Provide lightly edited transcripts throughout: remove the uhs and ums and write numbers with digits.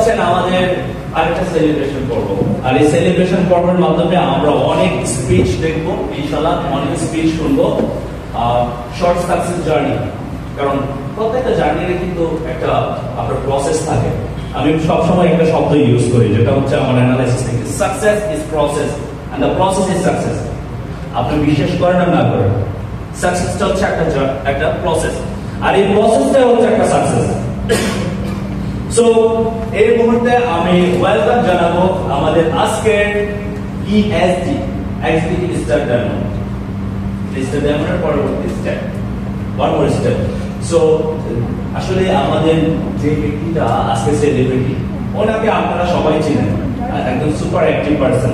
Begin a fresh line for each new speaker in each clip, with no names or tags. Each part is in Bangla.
পাচ্ছেন আমাদের আরেকটা সেলিব্রেশন পর্ব। আর এই সেলিব্রেশন পর্বের মাধ্যমে আমরা অনেক স্পিচ দেখবো, ইনশাআল্লাহ অনেক স্পিচ শুনবো। শর্ট সাকসেস জার্নি, কারণ প্রত্যেকটা জার্নির কিন্তু একটা আপনার প্রসেস থাকে। আমি সব সময় একটা শব্দ ইউজ করি যেটা হচ্ছে আমার অ্যানালাইসিস থেকে, success is process and the process is success. আপনি বিশ্বাস করেন না করেন, সাকসেসটা হচ্ছে একটা প্রসেস, আর এই প্রসেসটাই হচ্ছে একটা সাকসেস। সো এই মুহূর্তে আমি ওয়েলকাম জানাবো আমাদের আজকের ESD executive star diamond, star ডায়মন্ডের পরবর্তী step, one more step. So আসলে আমাদের যে ব্যক্তিটা আজকে সেলিব্রিটি, ওনাকে আপনারা সবাই চিনেন, একদম সুপার অ্যাক্টিভ পারসন,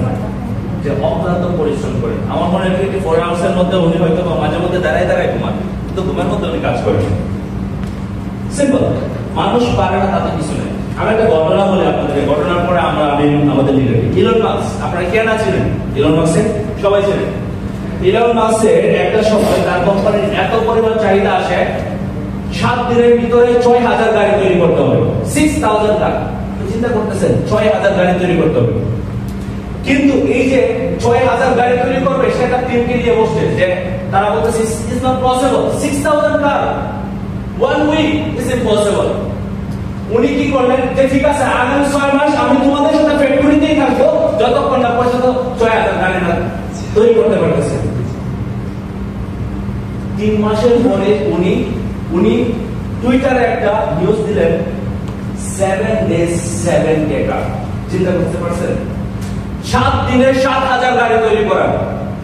যে অক্লান্ত পরিশ্রম করেন। আমার মনে হয় 24 আওয়ার্সের মধ্যে উনি হয়তো মাঝে মধ্যে দাঁড়ায় দাঁড়ায় ঘুমান, কিন্তু ঘুমের মধ্যে উনি কাজ করেন। সিম্পল, মানুষ পারে না তাতে কিছু নেই। আমি একটা ঘটনা বলি আপনাদেরকে, ঘটনার পরে আমি আমাদের লিডার ইলন মাস্ক, আপনারা কে না চিনেন ইলন মাস্ক? সবাই চিনেন। ইলন মাস্কের একটা সময় তার কোম্পানির এত পরিমাণ চাহিদা আসে, 7 দিনের ভিতরে 6000 গাড়ি তৈরি করতে হবে, 6000 গাড়ি। চিন্তা করতেছেন 6000 গাড়ি তৈরি করতে হবে, কিন্তু এই যে 6000 গাড়ি তৈরি করবে সেটা টিমকে নিয়ে বসছে, যে তারা বলতেছে is not possible, 6000 car 1 week is impossible. উনি কি করলেন, যে ঠিক আছে আগামী 6 মাস আমি তোমাদের সাথে ফ্যাক্টরিতেই থাকবো যতক্ষণ না পর্যন্ত 6000 গাড়ি না তৈরি করতে পারতেছে। 3 মাসের পরে উনি টুইটারে একটা নিউজ দিলেন, 7 days 7 টাকা। চিন্তা করতে পারছেন, 7 দিনে 7000 গাড়ি তৈরি করা।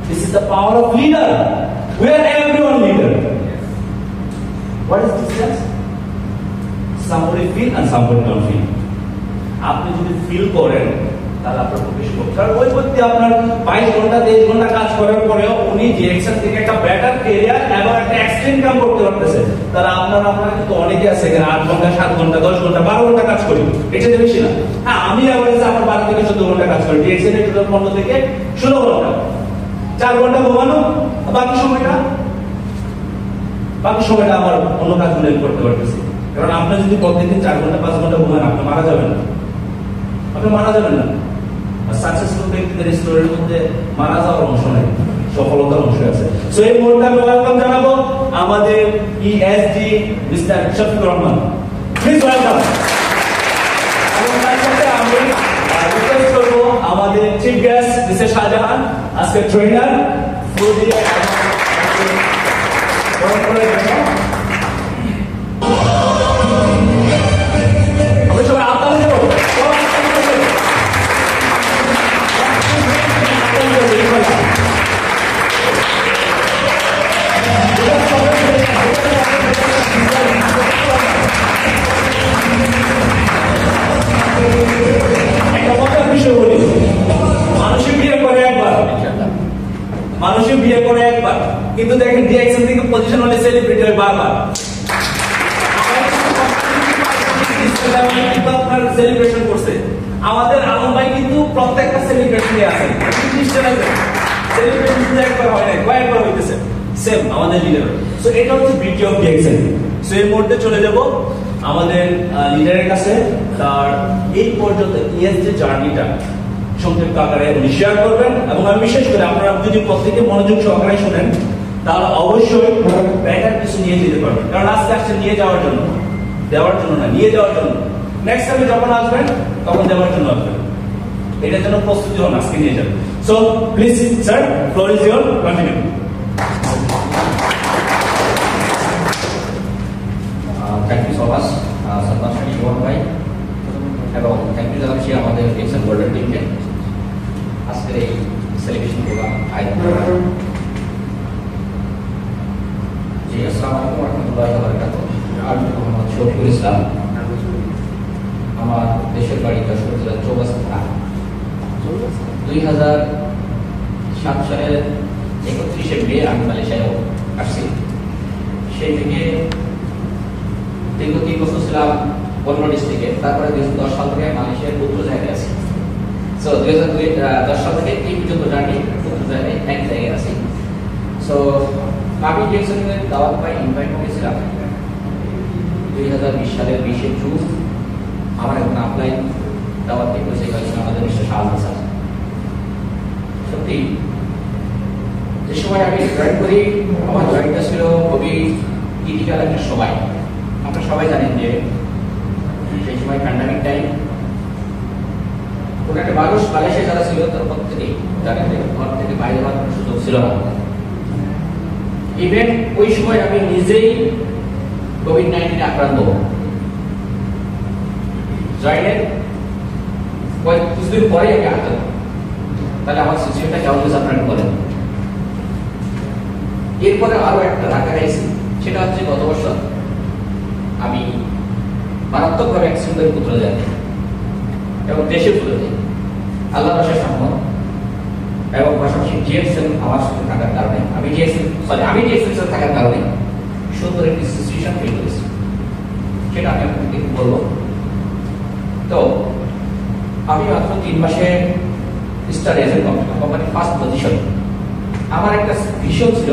This is the power of leader. We are everyone leader. What is difference? Somebody feel and somebody don't feel. আপনি যদি ফিল করেন তাহলে আপনার পক্ষে সম্ভব। কারণ ওই ব্যক্তি আপনার 22 ঘন্টা 23 ঘন্টা কাজ করার পরেও উনি ডিরেকশন থেকে একটা বেটার ক্যারিয়ার এবং একটা এক্সট্রা ইনকাম করতে পারতেছে। তাহলে আপনারা কিন্তু অনেকে আছে এখানে 8 ঘন্টা 7 ঘন্টা 10 ঘন্টা 12 ঘন্টা কাজ করি, এটা যে বেশি না। হ্যাঁ, আমি এভারেজ আমার 12 থেকে 14 ঘন্টা কাজ করি, ডিরেকশন এর টোটাল 15 থেকে 16 ঘন্টা, 4 ঘন্টা ঘুমানো, বাকি সময়টা আমার অন্য কাজগুলো করতে পারতেছি। কারণ আপনি যদি প্রত্যেকদিন 4 ঘন্টা 5 ঘন্টা ঘুমান, আপনি মারা যাবেন না, সাকসেসফুল ব্যক্তিদের স্টোরির মধ্যে মারা যাওয়ার অংশ নেই, সফলতার অংশ আছে। সো এই মুহূর্তে আমি ওয়েলকাম জানাবো আমাদের ESD mister Shafiqur Rahman, please welcome. এবং তার সাথে আমি রিকোয়েস্ট করবো আমাদের চিফ গেস্ট মিস্টার শাহজাহান, আজকে ট্রেনার ফুল দিয়ে মানুষের বিয়ে করে একবার, কিন্তু দেখেন ডিএক্সএন থেকে পজিশন হলে সেলিব্রিটি হয় বারবার। আপনার সেলিব্রেশন করছে, আমাদের আলম ভাই কিন্তু প্রত্যেকটা সেলিব্রেশনে আছে, সেলিব্রেশন শুধু একবার হয় না, কয়েকবার হইতেছে, সেম আমাদের লিডার। সো এটা হচ্ছে বিউটি অফ ডিএক্সএন। সো এই মুহূর্তে চলে যাব আমাদের লিডারের কাছে, তার এই পর্যন্ত ইএসডি জার্নিটা সংক্ষিপ্ত আকারে উনি শেয়ার করবেন। এবং আমি বিশেষ করে আপনারা যদি প্রত্যেকে মনোযোগ সহকারে শুনেন তাহলে অবশ্যই বেটার কিছু নিয়ে যেতে পারবেন। কারণ আজকে আসছে নিয়ে যাওয়ার জন্য, দেওয়ার জন্য না, নিয়ে যাওয়ার জন্য। নেক্সট টাইমে যখন আসবেন তখন দেওয়ার জন্য আসবেন, এটার জন্য প্রস্তুতি হন, আজকে নিয়ে যাবেন। So please sir, floor is your, continue.
Thank you so much সন্তান ইমন ভাই, এবং থ্যাংক ইউ জানাচ্ছি আমাদের ডিএক্সএন গোল্ডেন টিমকে আজকের এই সেলিব্রেশন প্রোগ্রাম আয়োজন করার। জি, আসসালামু আলাইকুম ওয়া রাহমাতুল্লাহি ওয়া বারাকাতুহু। আমি মোহাম্মদ শফিকুল ইসলাম, আমার দেশের বাড়ি যশোর জেলার চৌগাছা থানা। 2007 সালের 31শে মে আমি মালয়েশিয়ায় আসছি। সেই থেকে দীর্ঘ 3 বছর ছিলাম অন্য ডিস্ট্রিক্টে, তারপরে 2010 সাল থেকে মালয়েশিয়ার পুত্র জায়গায় আছি। সো 2010 সাল থেকে এই পর্যন্ত জার্নি পুত্র জায়গায় এক জায়গায় আছি। সো আমি ডিএক্সএনের দাওয়াত পাই, ইনভাইট করেছিলাম 2020 সালের 20শে জুন। আমার এখন আপলাইন শাহজাহান স্যার। সত্যি যে সময় আমি জয়েন করি, আমার জয়েনটা ছিল খুবই ক্রিটিক্যাল একটা সময়। আপনারা সবাই জানেন যে সেই সময় প্যান্ডামিক টাইম, কোনো একটা মানুষ মালয়েশিয়া যারা ছিল তার প্রত্যেকেই জানেন যে ঘর থেকে বাইরে হওয়ার কোনো সুযোগ ছিল না। ইভেন ওই সময় আমি নিজেই কোভিড-19 আক্রান্ত। জয়েনের কিছুদিন পরেই আমি আক্রান্ত। তাহলে আমার সিচুয়েশনটা কেমন হয়েছে আপনারা বলেন। এরপরে আরো একটা ঢাকা গেছি, সেটা হচ্ছে গত বছর আমি মারাত্মকভাবে অ্যাক্সিডেন্ট করে পুত্র যাই এবং দেশে পুত্র যাই আল্লাহ রসের সম্ভব। এবং পাশাপাশি ডিএক্সএল আমার সাথে থাকার কারণে আমি ডিএক্সএল থাকার কারণে সুন্দর একটি সিচুয়েশন ফিল করেছি, সেটা আমি আপনাকে বলবো। তো আমি মাত্র 3 মাসে star agent company first position. আমার একটা ভিশন ছিল,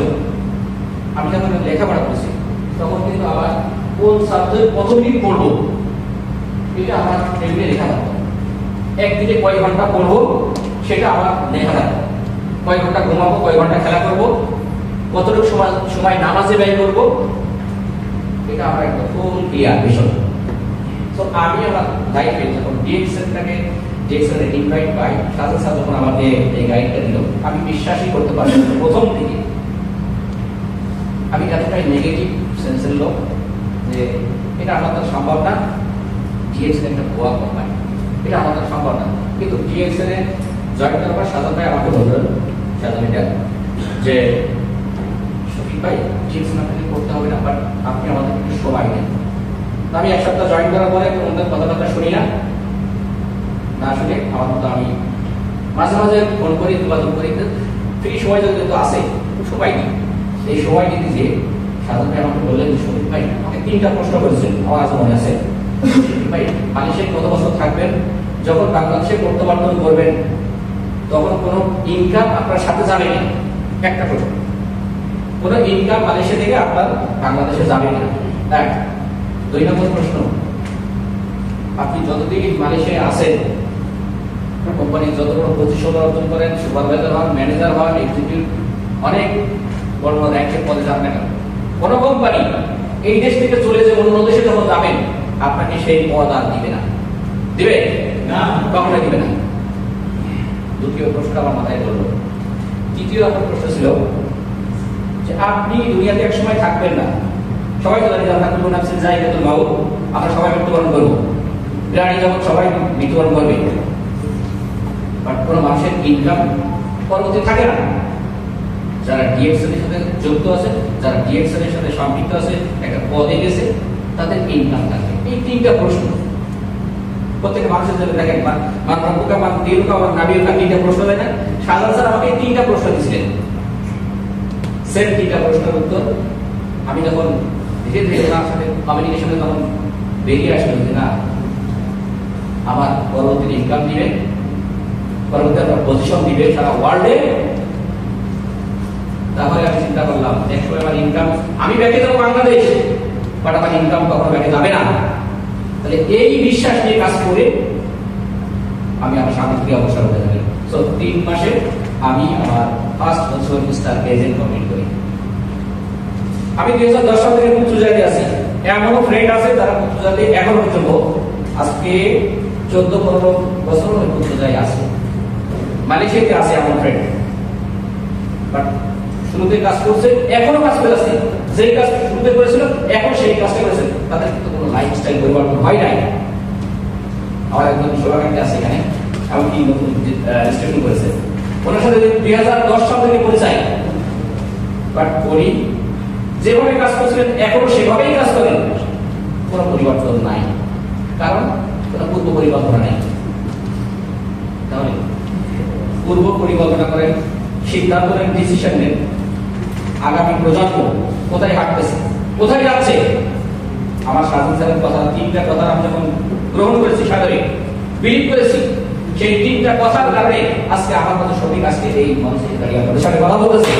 আমি যখন লেখাপড়া করছি তখন কিন্তু আমার কোন সাবজেক্ট কত মিনিট পড়বো এটা আমার টেবিলে লেখা থাকতো। একদিনে কয় ঘন্টা পড়বো সেটা আমার লেখা থাকতো। কয় ঘন্টা ঘুমাবো, কয় ঘন্টা খেলা করবো, কতটুকু সময় নামাজে ব্যয় করবো, এটা আমার একটা ফুল ক্লিয়ার বিষয়। তো আমি আমার লাইফে যখন ডিএক্সএল এর ইনভাইট পাই, সাথে সাথে যখন আমাকে এই গাইডটা দিল, আমি বিশ্বাসই করতে পারি প্রথম থেকে। আমি এতটাই নেগেটিভ সেন্সের লোক যে এটা আমাদের সম্ভব না, ডিএক্সএল একটা ভুয়া কোম্পানি, এটা আমাদের সম্ভব না। কিন্তু ডিএক্সএল এ জয়েন করার পর সাধারণ ভাই আমাকে বললেন, সাধারণ যে শফিক ভাই ডিএক্সএল আপনাকে করতে হবে না, বাট আপনি আমাদের একটু সময় নেন। আমি 1 সপ্তাহ জয়েন করার পরে ওনাদের কথাবার্তা শুনি না আসলে আমার মতো আমি মাঝে মাঝে ফোন করি, যোগাযোগ করি, ফ্রি সময় যদি আসে সময় নেই। এই সময় দিতে যে সাধারণ ভাই আমাকে বললেন, শফিক ভাই আমাকে 3টা প্রশ্ন করেছেন, আমার আজ মনে আছে। ভাই মালয়েশিয়ায় কত বছর থাকবেন, যখন বাংলাদেশে প্রত্যাবর্তন করবেন তখন কোনো ইনকাম আপনার সাথে যাবে না? একটা প্রশ্ন, কোনো ইনকাম মালয়েশিয়া থেকে আপনার বাংলাদেশে যাবে না। 1। 2 নম্বর প্রশ্ন, আপনি যতদিন মালয়েশিয়ায় আছেন, কোম্পানির যত বড় পজিশন অর্জন করেন, সুপারভাইজার হন, ম্যানেজার হন, এক্সিকিউটিভ, অনেক বড় বড় র্যাঙ্কের পদে যান না কেন, কোন কোম্পানি এই দেশ থেকে চলে যে অন্য দেশে যখন যাবেন আপনাকে সেই পদ আর দিবে না। দিবে না? কখনো দিবে না। দ্বিতীয় প্রশ্ন আমার মাথায় বললো। তৃতীয় আপনার প্রশ্ন ছিল যে আপনি দুনিয়াতে এক সময় থাকবেন না, সবাই তো জানি আমরা কোনো নামছে জায়গা তো গাও, আমরা সবাই মৃত্যুবরণ করবো, বিরানি যখন সবাই মৃত্যুবরণ করবে, বাট কোনো মানুষের ইনকাম পরবর্তী থাকে না। যারা ডিএক্সএল এর সাথে যুক্ত আছে, যারা ডিএক্সএল এর সাথে সম্পৃক্ত আছে, একটা পদে গেছে, তাদের ইনকাম থাকে। এই 3টা প্রশ্ন প্রত্যেক মানুষের জন্য দেখেন, মান রব্বুকা মান দীনুকা ওয়া নাবিয়ুকা, 3টা প্রশ্ন দেয় না? শাহজাহান স্যার আমাকে 3টা প্রশ্ন দিয়েছিলেন। সেম 3টা প্রশ্নের উত্তর আমি যখন ধীরে ধীরে ওনার সাথে কমিউনিকেশনে তখন বেরিয়ে আসলো যে না, আমার পরবর্তী ইনকাম দিবে, পরবর্তী আপনার পজিশন দিবে সারা ওয়ার্ল্ডে। তাহলে আমি চিন্তা করলাম একসময় আমার ইনকাম, আমি ব্যাকে যাবো বাংলাদেশ, বাট আমার ইনকাম কখনো ব্যাকে যাবে না। তাহলে এই বিশ্বাস নিয়ে কাজ করে আমি আমার সামনে থেকে অবসর হতে থাকি। সো 3 মাসে আমি আমার ফার্স্ট বছর স্টার এজেন্ট কমপ্লিট করি। আমি 2010 সাল থেকে পুত্রজাতে আছি। এমনও ফ্রেন্ড আছে যারা পুত্রজাতে এখন পর্যন্ত আজকে 14-15 বছর পুত্রজায় আছে, মালয়েশিয়াতে আছে এমন ফ্রেন্ড। বাট শুরুতে কাজ করছে, এখনো কাজ করে আছে, যেই কাজ শুরুতে করেছিল এখন সেই কাজটা করেছে, তাদের কিন্তু কোনো লাইফস্টাইল পরিবর্তন হয় নাই। আমার একজন সভাকারী আছে এখানে, এমনকি নতুন রেজিস্ট্রেশন করেছে, ওনার সাথে 2010 সাল থেকে পরিচয়, বাট করি যেভাবে কাজ করছিলেন এখনো সেভাবেই কাজ করেন, কোনো পরিবর্তন নাই, কারণ কোনো পূর্ব পরিকল্পনা নেই। তাহলে পূর্ব পরিকল্পনা করেন, সিদ্ধান্ত নেন, ডিসিশন নেন, আগামী প্রজন্ম কোথায় হাঁটতেছে, কোথায় যাচ্ছে। আমার শাহজাহান স্যারের কথা, 3টা কথা আমি যখন গ্রহণ করেছি, সাদরে বিলিভ করেছি, সেই 3টা কথার কারণে আজকে আমার মতো শফিক আজকে এই মঞ্চে দাঁড়িয়ে আপনাদের সাথে কথা বলতেছে।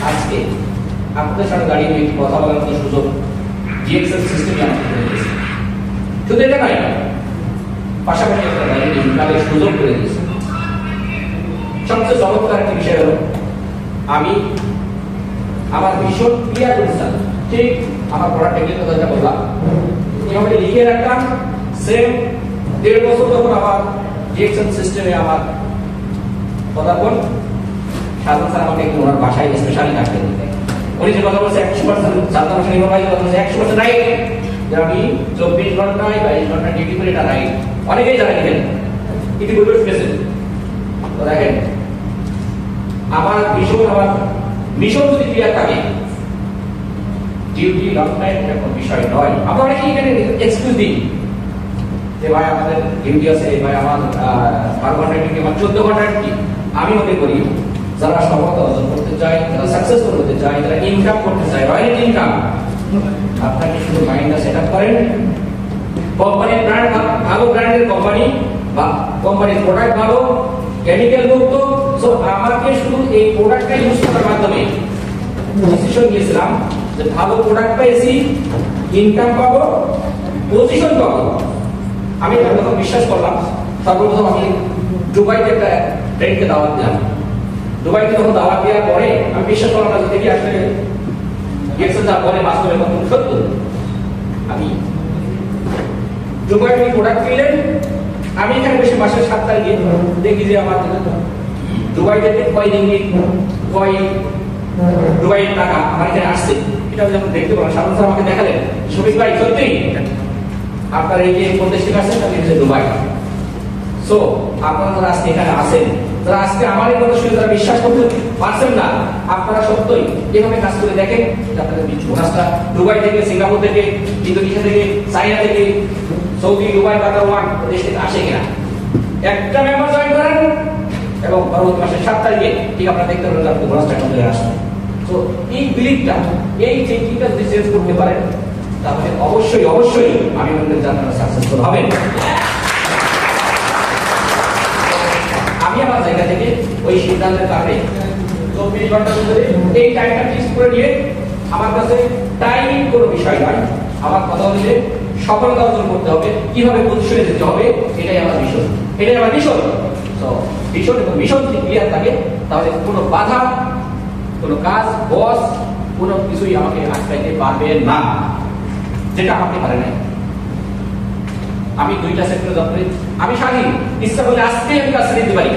আজকে আপনাদের সাথে দাঁড়িয়ে একটি কথা বলার মতো সুযোগ ডিএক্সএল সিস্টেমে আমাকে করে দিয়েছে। শুধু এটা নয়, পাশাপাশি একটা ইনকামের সুযোগ করে দিয়েছে। সবচেয়ে চমৎকার একটি বিষয় হলো আমি আমার ভীষণ ক্লিয়ার করছিলাম, ঠিক আমার পড়ার টেকনিক কথা বললাম এভাবে লিখে রাখতাম। সেম 1.5 বছর তখন আমার ডিএক্সএন সিস্টেমে আমার পদার্পণ, সাধারণ স্যার আমাকে একটু ওনার বাসায় স্পেশালি ডাকতে দিতেন। উনি যে কথা বলছে 100% সাধারণ নির্বাহী কথা বলছে 100% রাইট, যে আমি 24 ঘন্টায় 22 ঘন্টা ডিউটি করে এটা রাইট। অনেকেই জানেন কিনা ইতিপূর্বে শুনেছেন। তো দেখেন আমার মিশন যদি ক্লিয়ার থাকে, ডিউটি লং টাইম এটা কোনো বিষয় নয়। আমরা অনেকেই এখানে এক্সকিউজ দিই যে ভাই আমাদের ডিউটি আছে, ভাই আমার 12 ঘন্টা ডিউটি, আমার 14 ঘন্টা ডিউটি। আমি মনে করি যারা সফলতা অর্জন করতে চায়, যারা সাকসেসফুল হতে চায়, যারা ইনকাম করতে চায়, রয়্যাল ইনকাম, আপনাকে শুধু মাইন্ডটা সেট আপ করেন। কোম্পানির ব্র্যান্ড ভালো, ব্র্যান্ডের কোম্পানি বা কোম্পানির প্রোডাক্ট ভালো, কেমিক্যাল মুক্ত। সো আমাকে শুধু এই প্রোডাক্টটা ইউজ করার মাধ্যমে ডিসিশন নিয়েছিলাম যে ভালো প্রোডাক্ট পেয়েছি, ইনকাম পাবো, পজিশন পাবো। আমি যখন বিশ্বাস করলাম, সর্বপ্রথম আমি দুবাইতে একটা ট্রেনকে দাওয়াত দিলাম। দুবাইতে যখন দাওয়াত দেওয়ার পরে আমি বিশ্বাস করলাম না যে দেখি আসলে ডিএক্সএন যা বলে বাস্তবে কত সত্য। আমি দুবাইতে প্রোডাক্ট কিনলেন, আমি এখানে বেশি মাসের 7 তারিখে দেখি যে আমার দুবাই থেকে কয় রিঙ্গিট, কয় দুবাইয়ের টাকা আমার এখানে আসছে। এটা যখন দেখতে পেলাম, সাধারণ স্যার আমাকে দেখালেন, শফিক ভাই সত্যি আপনার এই যে কোন দেশ থেকে আসছেন, তাহলে হচ্ছে দুবাই। সো আপনারা যারা আজকে এখানে আসেন, যারা আজকে আমার এই কথা শুনে যারা বিশ্বাস করতে পারছেন না, আপনারা সত্যই এভাবে কাজ করে দেখেন আপনাদের কাজটা দুবাই থেকে, সিঙ্গাপুর থেকে, ইন্দোনেশিয়া থেকে, চায়না থেকে, সৌদি, দুবাই, কাতার, ওমান দেশ থেকে আসে কিনা। একটা মেম্বার জয়েন করেন এবং পরবর্তী মাসের 7 তারিখে ঠিক আপনারা দেখতে পাবেন আপনি বোনাসটা কত আসবে। তো এই বিলিভটা, এই থিংকিংটা যদি চেঞ্জ করতে পারেন, তাহলে অবশ্যই অবশ্যই আমি মনে করি আপনারা সাকসেসফুল হবেন। আমি আমার জায়গা থেকে ওই সিদ্ধান্তের কারণে 24 ঘন্টার ভিতরে এই টাইমটা ফিক্স করে নিয়ে, আমার কাছে টাইমিং কোনো বিষয় নয়, আমার কথা হচ্ছে সফলতা অর্জন করতে হবে, কিভাবে পজিশনে যেতে হবে, এটাই আমার মিশন, এটাই আমার মিশন। তো মিশন এবং মিশন যদি ক্লিয়ার থাকে, তাহলে কোনো বাধা, কোনো কাজ, বস, কোনো কিছুই আমাকে আটকাইতে পারবে না, যেটা আমাকে পারে নাই। আমি 2টা সেক্টরে জব করি, আমি স্বাধীন, ইচ্ছা করলে আজকেই আমি কাজ দিতে পারি,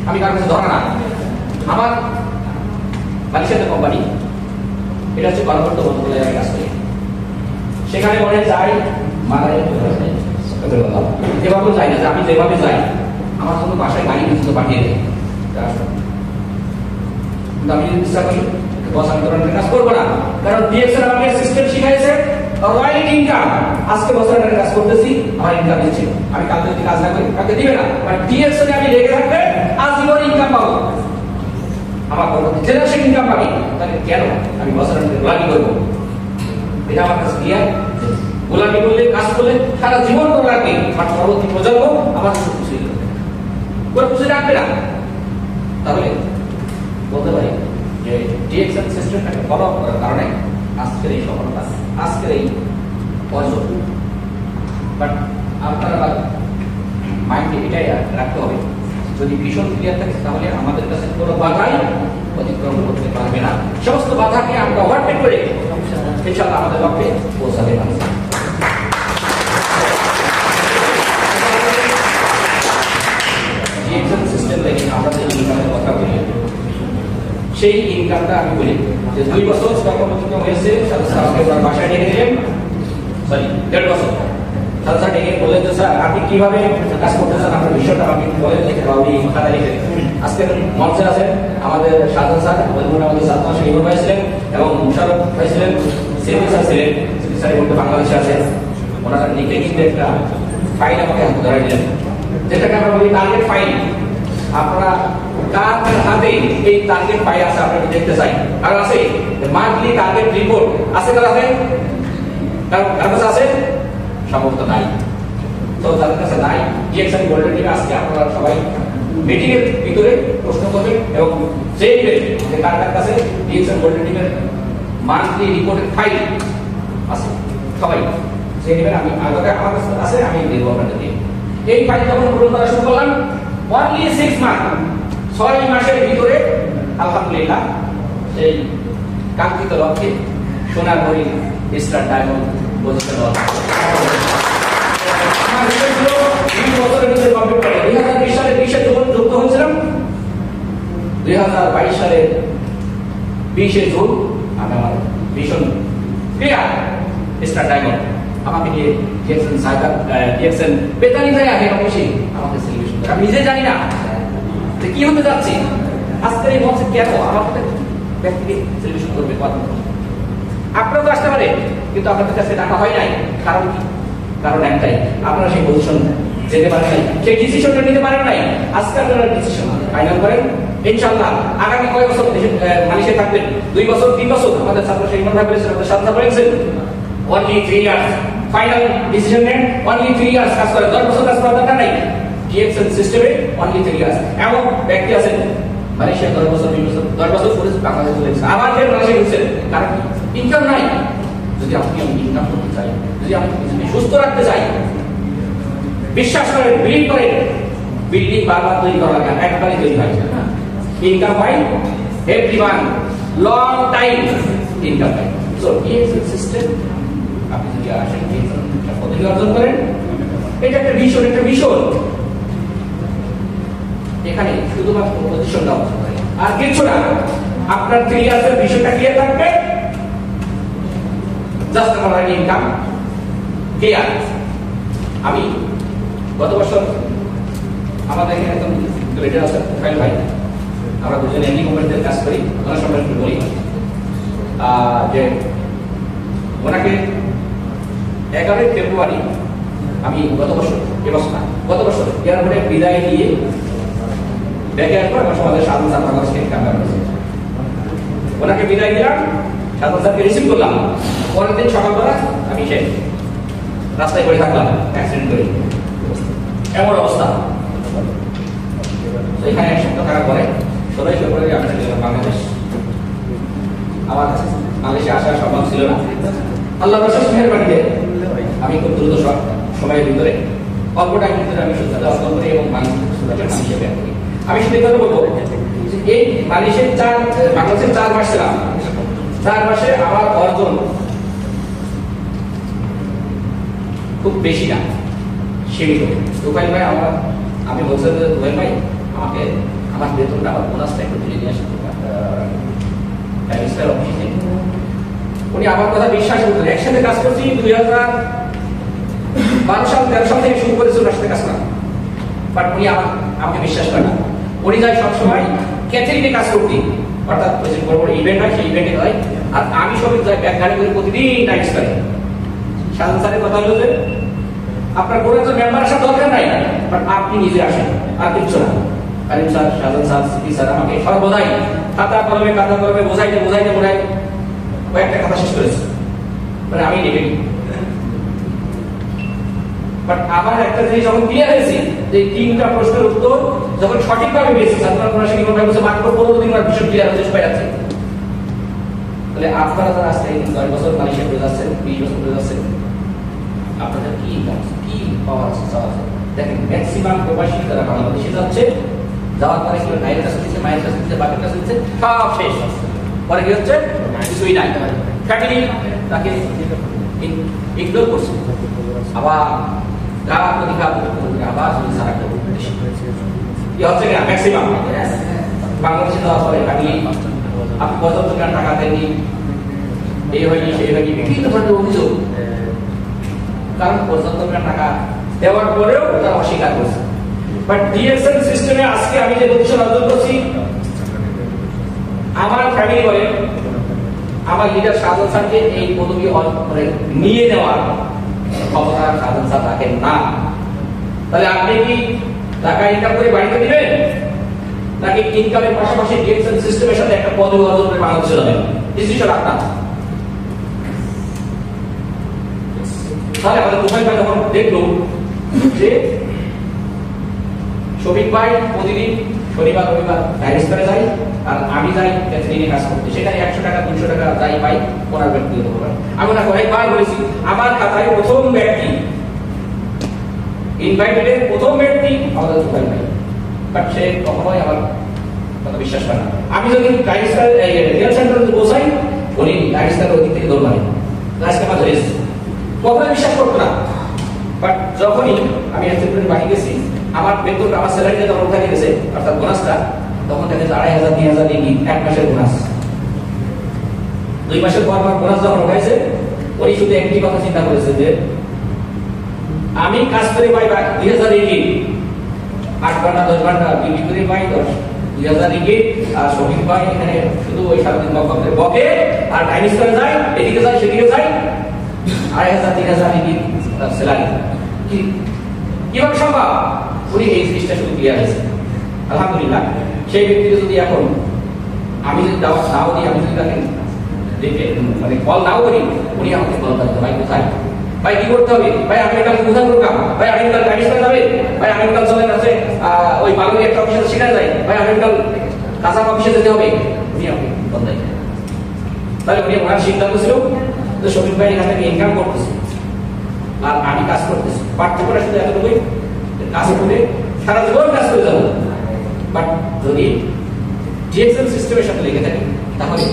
আমি কার কাছে ধরা না। আমার মালয়েশিয়াতে কোম্পানি, এটা হচ্ছে কর্মরত বন্ধুগুলো আমি কাজ করি, সেখানে মনে যাই মালায় এভাবে যাই না, যে আমি যেভাবে যাই আমার জন্য বাসায় গাড়ি পর্যন্ত পাঠিয়ে দেয়। কিন্তু আমি যদি ইচ্ছা করি বস আমি ধরনের কাজ করবো না, কারণ ডিএক্সএন আমাকে সিস্টেম শিখাইছে রয়্যাল ইনকাম। আজকে বছর কাজ করতেছি, আমার ইনকাম দিচ্ছে, আমি কালকে যদি কাজ না করি কালকে দিবে না, বাট ডিএক্সএন আমি লেগে থাকলে আজীবন ইনকাম পাবো, আমার পরবর্তী জেনারেশন ইনকাম পাবি। তাহলে কেন আমি বছর গোলামি করবো? এটা আমার কাছে ক্লিয়ার। গোলামি করলে, কাজ করলে সারা জীবন করে রাখবে, বাট পরবর্তী প্রজন্ম আমার খুশি করে খুশি রাখবে না। তাহলে বলতে পারি যে ডিএক্সএন সিস্টেমটাকে ফলো করার কারণে আজকের এই সফলতা, আজকের এই অর্জন। বাট আপনারা মাইন্ডে এটাই রাখতে হবে, যদি ভীষণ ক্লিয়ার থাকে তাহলে আমাদের কাছে কোনো বাধাই অতিক্রম করতে পারবে না। সমস্ত বাধাকে আমরা ওভারটেক করে ইনশাআল্লাহ আমাদের লক্ষ্যে পৌঁছাতে পারব। ডিএক্সএন সিস্টেম থেকে আমরা যে ইনকামের কথা বলি, সেই ইনকামটা আমি বলি যে 2 বছর কর্মক্ষেত্র হয়েছে, বাসায় ডেকে দিলেন, সরি 1.5 বছর স্যার ডেকে বললেন যে স্যার আপনি কিভাবে কাজ করতেছেন, আপনার বিষয়টা আপনি বলেন, আমি খাতা লিখে। আজকে মঞ্চে আছেন আমাদের সাধারণ স্যার, আমাদের ছাত্র ইমন ভাই ছিলেন এবং মুশারফ ভাই ছিলেন, সিপি স্যার ছিলেন, সিপি স্যার বলতে বাংলাদেশে আছে। ওনারা লিখে কিন্তু একটা ফাইল আমাকে হাতে ধরাই দিলেন, যেটাকে আমরা বলি টার্গেট ফাইল। আপনারা কার হাতে এই টার্গেট ফাইল আছে আপনাকে দেখতে চাই, আর আছে মান্থলি টার্গেট রিপোর্ট আছে, কার আছে? কার কাছে আছে? সম্ভবত নাই। তো যাদের কাছে নাই, ডিএক্সএন গোল্ডেন টিমে আজকে আপনারা সবাই মিটিং এর ভিতরে প্রশ্ন করবেন এবং চেয়ে নেবেন যে কার কার কাছে ডিএক্সএন গোল্ডেন টিমের মান্থলি রিপোর্টের ফাইল আছে। সবাই যে নেবেন আমি আমার কাছে আছে, আমি দেবো আপনাদেরকে। এই ফাইল যখন পূরণ করা শুরু করলাম, অনলি 6 মান্থ, 6 মাসের ভিতরে আলহামদুলিল্লাহ এই কাঙ্ক্ষিত লক্ষ্যে সোনার হরিণ স্টার ডায়মন্ড পজিশন হল। আমার রিসার্চ হলো 20 বছরের ভিতরে কমপ্লিট করে 2020 সালে 20 জুন যুক্ত হয়েছিলাম। 2022 সালের 20 জুন আমি আমার মিশন ক্লিয়ার স্টার ডায়মন্ড। আমাকে নিয়ে ডিএক্সএন সাইবার ডিএক্সএন বেতানি যায় আগে অবশ্যই আমাকে সেলিব্রেশন করে। আমি নিজে জানি না যে কি হতে যাচ্ছে। আজকের এই মঞ্চে কেন আমাকে ব্যক্তিকে সেলিব্রেশন করবে? আপনারা তো আসতে পারে, কিন্তু আপনাদের কাছে টাকা হয় নাই। কারণ কি? কারণ একটাই, আপনারা সেই পজিশন যেতে পারেন নাই, সেই ডিসিশনটা নিতে পারেন নাই। আজকে আপনারা ডিসিশন ফাইনাল করেন। ইনশাআল্লাহ আগামী কয় বছর মালয়েশিয়ায় থাকবেন? 2 বছর 3 বছর? আমাদের ছাত্র সেই মনে বলেছেন, আমাদের সাথে বলেছেন only 3 years ফাইনাল ডিসিশন নেন। only 3 years কাজ করে, 10 বছর কাজ করার দরকার নাই। ডিএক্সএল সিস্টেমে only 3 years। এমন ব্যক্তি আছেন মালয়েশিয়া 10 বছর 20 বছর 10 বছর পরে বাংলাদেশে চলে গেছে, আবার ফের মালয়েশিয়া গেছেন। কারণ ইনকাম নাই। যদি আপনি ইনকাম করতে চাই, যদি আপনি নিজেকে সুস্থ রাখতে চাই, বিশ্বাস করেন, বিলিভ করেন, বিল্ডিং বারবার তৈরি করা লাগে, একবারই তৈরি হয় না। ইনকাম হয় every month, long time income হয়। সো ডিএক্সএল সিস্টেম আপনি যদি আসেন, পদবি অর্জন করেন, এটা একটা মিশন, একটা মিশন। এখানে শুধুমাত্র পজিশনটা অর্জন করে আর কিছু না। আপনার 3 ইয়ার্সের মিশনটা ক্লিয়ার থাকবে, জাস্ট আমার ইনকাম ক্লিয়ার। আমি গত বছর আমাদের এখানে একদম লিডার আছে ফাইল ভাই, আমরা দুজনে এমনি কোম্পানিতে কাজ করি। ওনার সম্পর্কে একটু বলি যে ওনাকে 11 ফেব্রুয়ারি আমি গত বছর এয়ারপোর্টে বিদায় দিয়ে ব্যাগে আসবো। আমার সমাজের সাধারণ স্যার বাংলাদেশকে কামনা করেছে, ওনাকে বিদায় দিলাম, সাধারণ স্যারকে রিসিভ করলাম। পরের দিন সকালবেলা আমি সে রাস্তায় পড়ে থাকলাম অ্যাক্সিডেন্ট করে, এমন অবস্থা। এখানে 1 সপ্তাহ থাকার পরে 16 ফেব্রুয়ারি আমি গেলাম বাংলাদেশ। আমার বাংলাদেশে আসার সম্ভব ছিল না। আল্লাহ রসুল মেহেরবানিতে আমি খুব দ্রুত সময়ের ভিতরে অল্প টাইমের ভিতরে আমি সুস্থতা অর্জন করি এবং বাংলাদেশে ব্যাক করি। আমি শুধু কথা বলবো যে এই বাংলাদেশের বাংলাদেশের 4 মাস ছিলাম। 4 মাসে আমার অর্জন খুব বেশি না, সীমিত। রুপাইল ভাই আমি বলছিলাম যে রুপাইল ভাই আমাকে আমার বেতনটা আমার বোনাসটা একটু তুলে নিয়ে আসতে অফিসে। উনি আমার কথা বিশ্বাস করতেন। একসাথে কাজ করছি 2012 সাল 13 সাল থেকে শুরু করেছিল ওনার সাথে কাজ করা, বাট উনি আমাকে বিশ্বাস করে না। উনি যায় সবসময় ক্যাটারিংয়ে কাজ করতে, অর্থাৎ বড় বড় ইভেন্ট হয়, সেই ইভেন্টে হয়। আর আমি সবই যাই ব্যাগ গাড়ি করে প্রতিদিন নাইট স্টাডি। সাধারণ স্যারের কথা হলো যে আপনার কোনো একজন মেম্বার আসার দরকার নাই, বাট আপনি নিজে আসেন, আর কিচ্ছু না। কারিম স্যার, সাধারণ স্যার, সিপি স্যার আমাকে সর্বদাই কাদা কলমে বোঝাইতে কয়েকটা কথা শেষ করেছে, মানে আমি নেবেন। বাট আমার একটা জিনিস যখন ক্লিয়ার হয়েছে যে 3টা প্রশ্নের উত্তর যখন সঠিকভাবে পেয়েছি, আপনারা কোনো শিক্ষক ভাই বলছে মাত্র 15 দিন আমার বিষয় ক্লিয়ার হতে সবাই যাচ্ছে। তাহলে আপনারা যারা আজকে 10 বছর মালয়েশিয়া ঘুরে যাচ্ছেন, 20 বছর ঘুরে যাচ্ছেন, আপনাদের কি পাওয়ার আছে? দেখেন ম্যাক্সিমাম প্রবাসী যারা বাংলাদেশে যাচ্ছে, যাওয়ার পরে কি ভাইয়ের কাছে দিচ্ছে, মায়ের কাছে দিচ্ছে, বাপের কাছে দিচ্ছে, সব শেষ। পরে কি হচ্ছে? কিছুই নাই। ফ্যামিলি তাকে ইগনোর করছে, আবার গালা প্রতিঘাত আবার সারা কি হচ্ছে না ম্যাক্সিমাম বাংলাদেশে যাওয়ার পরে ফ্যামিলি আপনি কত টাকা দেননি, এই হয়নি সেই হয়নি, বিভিন্ন ধরনের অভিযোগ। কারণ পর্যাপ্ত টাকা দেওয়ার পরেও তারা অস্বীকার করছে। বাট ডিএক্সএল সিস্টেমে আজকে আমি যে পজিশন অর্জন করছি, আমার ফ্যামিলি বলে আমার লিডার শাহজাহান স্যারকে এই পদবি নিয়ে নেওয়ার ক্ষমতা শাহজাহান স্যার রাখেন না। তাহলে আপনি কি টাকা ইনকাম করে বাড়িতে দিবেন, নাকি ইনকামের পাশাপাশি ডিএক্সএল সিস্টেমের সাথে একটা পদবি অর্জন করে বাংলাদেশে যাবেন? ডিসিশন আপনার। তাহলে আমাদের রুপাইল ভাই যখন দেখলো যে শফিক ভাই প্রতিদিন শনিবার রবিবার ডায়ালিস করে যাই, আর আমি যাই ক্যাথলিনে কাজ করতে, সেখানে 100 টাকা 200 টাকা যাই পাই, ওনার ব্যক্তি হতে পারে। আমি ওনাকে কয়েকবার বলেছি আমার খাতায় প্রথম ব্যক্তি ইনভাইটেডের প্রথম ব্যক্তি আমাদের দোকান ভাই, বাট সে কখনোই আমার কথা বিশ্বাস করে না। আমি যদি ডায়ালিস রিয়াল সেন্টারে বসাই, উনি ডায়ালিস ওই দিক থেকে দৌড় মারে, আজকে আমার ধরে কখনোই বিশ্বাস করতো না। বাট যখনই আমি এক্সিডেন্ট বাড়ি গেছি, আমার বেতন আমার স্যালারিটা যখন উঠে গেছে, অর্থাৎ বোনাসটা, তখন থেকে 2500 3000 দিয়ে এক মাসের বোনাস। 2 মাসের পর আমার বোনাস যখন উঠাইছে, উনি শুধু একটি কথা চিন্তা করেছে যে আমি কাজ করে পাই 2000 রিঙ্গিট, 8 ঘন্টা 10 ঘন্টা ডিউটি করে পাই 2000 রিঙ্গিট, আর শপিং পাই এখানে শুধু ওই 7 দিন বকে, আর ডাইনিস করে যায়, এদিকে যায় সেদিকে যায়, 2500 3000 রিঙ্গিট স্যালারি। কিভাবে সম্ভব? উনি এই জিনিসটা শুধু ক্লিয়ার হয়েছে। আলহামদুলিল্লাহ, সেই ব্যক্তিকে যদি এখন আমি যদি দাওয়াত নাও দিই, আমি যদি তাকে দেখে মানে কল নাও করি, উনি আমাকে কল করতে, ভাই কোথায়, ভাই কি করতে হবে, ভাই আগামীকাল কোথায় প্রোগ্রাম, ভাই আগামীকাল ডায়ালিস করে যাবে, ভাই আগামীকাল চলে আছে ওই বালুরি একটা অফিসে শিখা যায়, ভাই আগামীকাল কাঁচা অফিসে যেতে হবে, উনি আমাকে কল দেয়। তাহলে উনি ওনার সিদ্ধান্ত ছিল যে শফিক ভাই এখান থেকে ইনকাম করতেছে আর আমি কাজ করতেছি, পার্থক্যটা শুধু এতটুকুই, কাজ করে সারা জীবন কাজ করে যাবো। বাট যদি ডিএক্সএল সিস্টেমের সাথে লেগে থাকে, তাহলে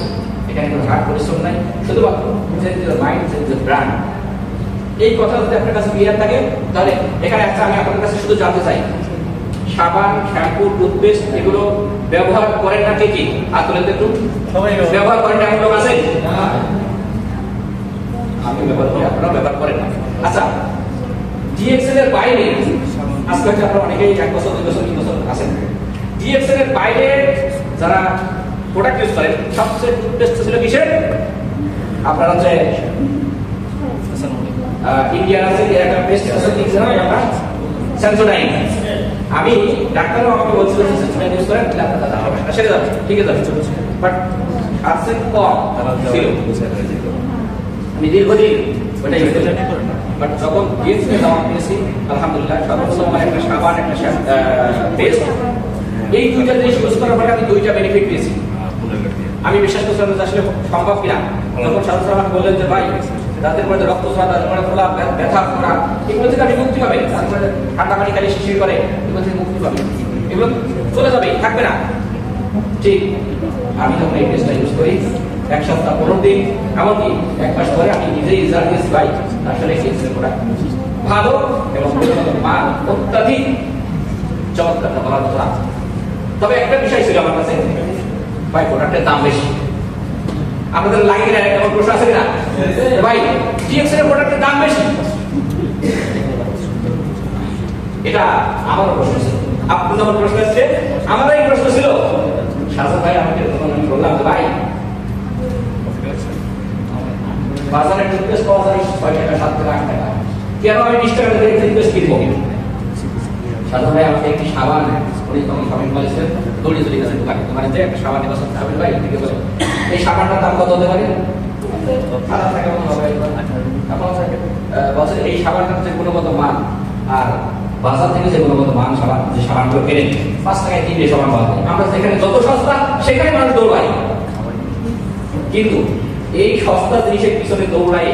এখানে কোনো হার্ড পরিশ্রম নাই, শুধুমাত্র মাইন্ড ব্র্যান্ড। এই কথা যদি আপনার কাছে ক্লিয়ার থাকে, তাহলে এখানে একটা আমি আপনার কাছে শুধু জানতে চাই, সাবান, শ্যাম্পু, টুথপেস্ট এগুলো ব্যবহার করেন না কে কি? আর তুলে একটু ব্যবহার করেন না এমন লোক আছে? আমি ব্যবহার করি, আপনারা ব্যবহার করেন না। আচ্ছা, ডিএক্সএল এর বাইরে আজকে আপনারা অনেকেই 1 বছর 2 বছর 3 বছর আছেন, ডিএক্সএল এর বাইরে যারা প্রোডাক্ট ইউজ করেন, সবচেয়ে টুথপেস্ট ছিল কিসের? আপনারা হচ্ছে ইন্ডিয়ান আছে একটা পেস্ট আছে, সেন্সোডাইন। আমি ডাক্তারও আমাকে বলছিল সেন্সোডাইন ইউজ করেন, আপনারা সেরে যাবে, ঠিক আছে, বাট আছে কম ছিল। আমি দীর্ঘদিন ওটাই ইউজ করি, বাট যখন ডিএক্সএল দাওয়াত পেয়েছি, আলহামদুলিল্লাহ, সর্বপ্রথম আমার একটা সাবান, একটা পেস্ট, এই দুইটা জিনিস ইউজ করার পরে আমি 2টা বেনিফিট পেয়েছি। আমি বিশ্বাস করছিলাম যে আসলে সম্ভব কিনা। যখন সাধু আমাকে বললেন যে ভাই রাতের মধ্যে রক্তস্রাব, তারপরে ফোলা, ব্যথা করা, এগুলো থেকে আমি মুক্তি পাবে, তারপরে ঠান্ডা পানি খালি শিশির করে, এগুলো থেকে মুক্তি পাবে, এগুলো চলে যাবে, থাকবে না। ঠিক আমি যখন এই পেস্টটা ইউজ করি, 1 সপ্তাহ 15 দিন, এমনকি 1 মাস পরে আমি নিজেই রেজাল্ট দিয়েছি ভাই, আসলে প্রোডাক্ট ভালো এবং মান অত্যাধিক চমৎকার বলার কথা। তবে একটা বিষয় ছিল আমার কাছে, ভাই প্রোডাক্টের দাম বেশি। আপনাদের লাগে না এমন প্রশ্ন আছে কিনা? ভাই ডিএক্সএল এর প্রোডাক্টের দাম বেশি, এটা আমারও প্রশ্ন ছিল, আপনার যখন প্রশ্ন আসছে আমারও এই প্রশ্ন ছিল। সাজা ভাই আমাকে তখন আমি বললাম যে ভাই বাজারে টুথপেস্ট পাওয়া যায় 6 টাকা 7 টাকা 8 টাকা, কেন আমি 20 টাকা দিয়ে টুথপেস্ট কিনবো? সাজা ভাই আমাকে একটি সাবান, উনি তখন সাবান বলেছেন, দৌড়ে চলে গেছেন দোকানে একটা সাবান নিয়ে বসে, সাবান ভাই ঠিক আছে, এই সাবানটার দাম কত হতে পারে? 1000 টাকা মতো হবে। বলছে এই সাবানটার যে গুণগত মান আর বাজার থেকে যে গুণগত মান সাবান, যে সাবানগুলো কেনেন 5 টাকায় কিনলে সাবান পাওয়া যায়, আমরা যেখানে যত সস্তা সেখানে মানুষ দৌড়াই। কিন্তু এই সস্তা জিনিসের পিছনে দৌড়াই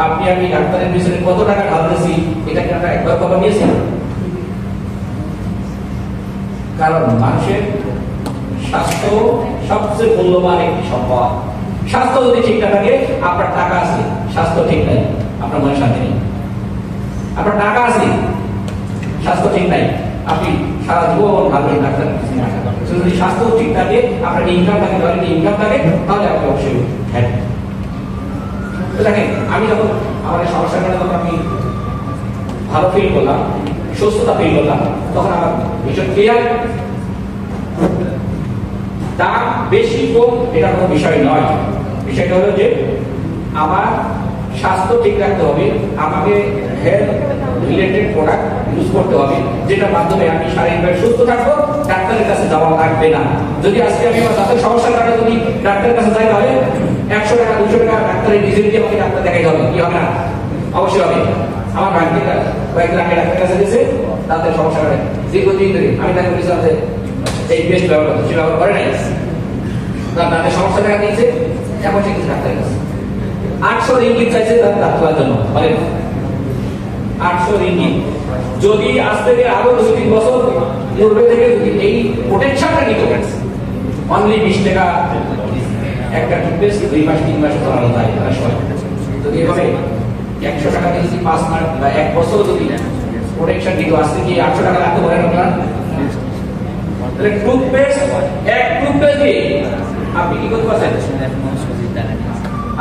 আপনি আমি ডাক্তারের পিছনে কত টাকা ঢালতেছি, এটা কি আমরা একবার খবর নিয়েছি? কারণ মানুষের স্বাস্থ্য সবচেয়ে মূল্যবান একটি সম্পদ। স্বাস্থ্য যদি ঠিক না থাকে, আপনার টাকা আছে, স্বাস্থ্য ঠিক নাই, আপনার মনে শান্তি নেই। আপনার টাকা আছে, স্বাস্থ্য ঠিক নাই, আপনি সারা জীবন ভাববেন ডাক্তার পিছনে আসা। যদি স্বাস্থ্য ঠিক থাকে, আপনার ইনকাম থাকে, ধরেন ইনকাম থাকে, তাহলে আপনি অবশ্যই হ্যাঁ। দেখেন আমি যখন আমার সমস্যার কারণে যখন আমি ভালো ফিল করলাম, সুস্থতা ফিল করলাম, তখন আমার ভীষণ ক্লিয়ার, দাম বেশি কম এটা কোনো বিষয় নয়। বিষয়টা হলো যে আমার স্বাস্থ্য ঠিক রাখতে হবে, আমাকে হেলথ রিলেটেড প্রোডাক্ট ইউজ করতে হবে, যেটার মাধ্যমে আমি শারীরিকভাবে সুস্থ থাকবো, ডাক্তারের কাছে যাওয়া লাগবে না। যদি আজকে আমি আমার দাঁতের সমস্যার কারণে যদি ডাক্তারের কাছে যাই, তাহলে 100 টাকা 200 টাকা ডাক্তারের ডিজেল দিয়ে আমাকে ডাক্তার দেখাই হবে, কি হবে না? অবশ্যই হবে। আমার ভাগ্যের কয়েকদিন আগে ডাক্তারের কাছে গেছে, দাঁতের সমস্যা করে দীর্ঘদিন ধরে, আমি তাকে বলেছিলাম যে এই পেস্ট ব্যবহার করতে, সে ব্যবহার করে নাই, তার দাঁতের সমস্যা দেখা দিয়েছে, এখন সে কিছু ডাক্তারের কাছে 800 রিঙ্গিত চাইছে তার দাঁত তোলার জন্য। বলেন 800 রিঙ্গিত। যদি আজ থেকে আরো 2-3 বছর পূর্বে থেকে যদি এই প্রোটেকশনটা নিত, অনলি 20 টাকা একটা টুথপেস্ট 2 মাস 3 মাস চালানো যায় তার সময়। যদি এভাবে 100 টাকা দিয়ে যদি 5 মাস বা 1 বছর যদি প্রোটেকশন দিত, আজকে কি 800 টাকা লাগতে পারেন আপনার? তাহলে টুথপেস্ট, এক টুথপেস্ট দিয়ে আপনি কি করতে পারছেন?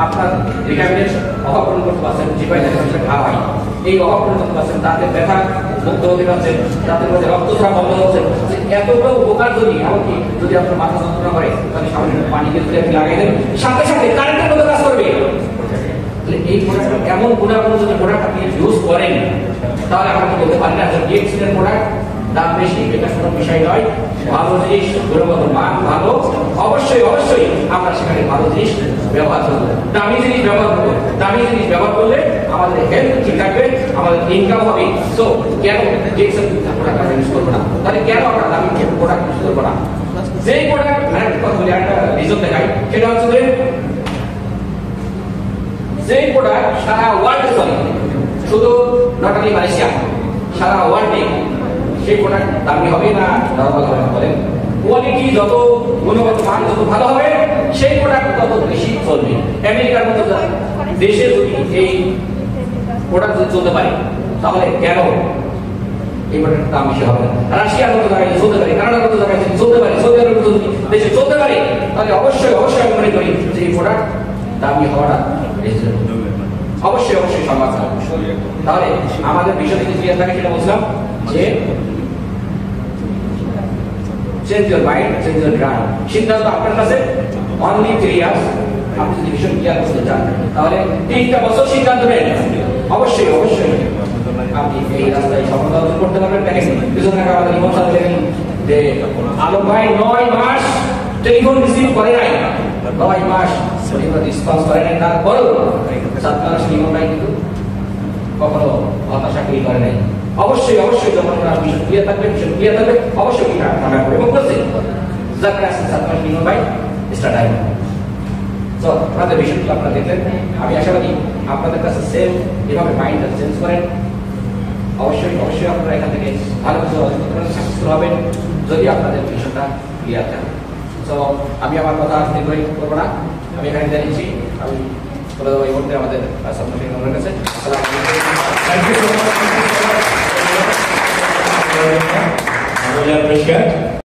আপনার ভিটামিনের অভাব পূরণ করতে পারছেন, জিহ্বায় যেটা ঘা হয় এই অভাব পূরণ করতে পারছেন, দাঁতের ব্যথা মুক্ত হতে পারছেন, দাঁতের মধ্যে রক্তস্রাব বন্ধ হচ্ছে। এতটা উপকার যদি এমনকি যদি আপনার মাথা যন্ত্রণা করে তাহলে সামান্য পানি দিয়ে আপনি লাগাই দেন, সাথে সাথে কারেন্টের মতো কাজ করবে। এই প্রোডাক্ট এমন গুণাগুণ যদি প্রোডাক্ট আপনি ইউজ করেন তাহলে আপনি বলতে পারেন না যে ডিএক্সিনের প্রোডাক্ট দাম বেশি, এটা কোনো বিষয় নয়। ভালো জিনিস, গুণগত মান ভালো, অবশ্যই অবশ্যই আমরা সেখানে ভালো জিনিস ব্যবহার করবো, দামি জিনিস ব্যবহার করবো। দামি জিনিস ব্যবহার করলে আমাদের হেলথ ঠিক থাকবে, আমাদের ইনকাম হবে। তো কেন ডিএক্সিন প্রোডাক্ট আমরা ইউজ করবো না? তাহলে কেন আমরা দামি প্রোডাক্ট ইউজ করবো না? যেই প্রোডাক্ট কথা বলি, একটা রিজন দেখাই, সেটা হচ্ছে যে যেই প্রোডাক্ট সারা ওয়ার্ল্ডে চলে, শুধু নট অনলি মালয়েশিয়া, সারা ওয়ার্ল্ডে সেই প্রোডাক্ট দামি হবে না নরমাল হবে? বলেন কোয়ালিটি যত, গুণগত মান যত ভালো হবে সেই প্রোডাক্ট তত বেশি চলবে। আমেরিকার মতো দেশে যদি এই প্রোডাক্ট যদি চলতে পারে তাহলে কেন এই প্রোডাক্টের দাম বেশি হবে না? রাশিয়ার মতো জায়গায় চলতে পারে, কানাডার মতো জায়গায় যদি চলতে পারে, সৌদি আরবের মতো যদি দেশে চলতে পারে তাহলে অবশ্যই অবশ্যই আমি মনে করি যে এই প্রোডাক্ট দামি হওয়াটা অবশ্যই অবশ্যই সম্ভব। তাহলে আমাদের বিষয় থেকে ক্লিয়ার থাকে, সেটা বলছিলাম যে change your mind, change your ground. সিদ্ধান্ত আপনার কাছে, অনলি 3 ইয়ার্স। আপনি যদি বিষয় ক্লিয়ার করতে চান তাহলে 3টা বছর সিদ্ধান্ত নেন, অবশ্যই অবশ্যই আপনি এই রাস্তায় সফলতা অর্জন করতে পারবেন। দেখেন পিছনে আমাদের ইমাম সাহেব দেখেন যে আলম ভাই 9 মাস টেলিফোন রিসিভ করে নাই, 9 মাস রেসপন্স করে নাই, তারপরেও 7 মাস ইমাম ভাই কিন্তু কখনো হতাশা ফিল করে নাই। অবশ্যই অবশ্যই যখন আপনার বিষয় ক্লিয়ার থাকবে, অবশ্যই কি আমরা এবং করছি যাকে আসছে 7 মাস ইমাম ভাই স্টার্ট আইব। তো আপনাদের বিষয়গুলো আপনারা দেখলেন, আমি আশাবাদী আপনাদের কাছে সেম এভাবে মাইন্ডটা চেঞ্জ করেন। অবশ্যই অবশ্যই আপনারা এখান থেকে ভালো কিছু অর্জন করেন, সাকসেসফুল হবেন যদি আপনাদের বিষয়টা ক্লিয়ার থাকে। তো আমি আমার কথা আর দীর্ঘায়িত করবো না, আমি এখানে জানিয়েছি আমি চলে যাবো এই মুহূর্তে আমাদের সামনের কাছে।
I really appreciate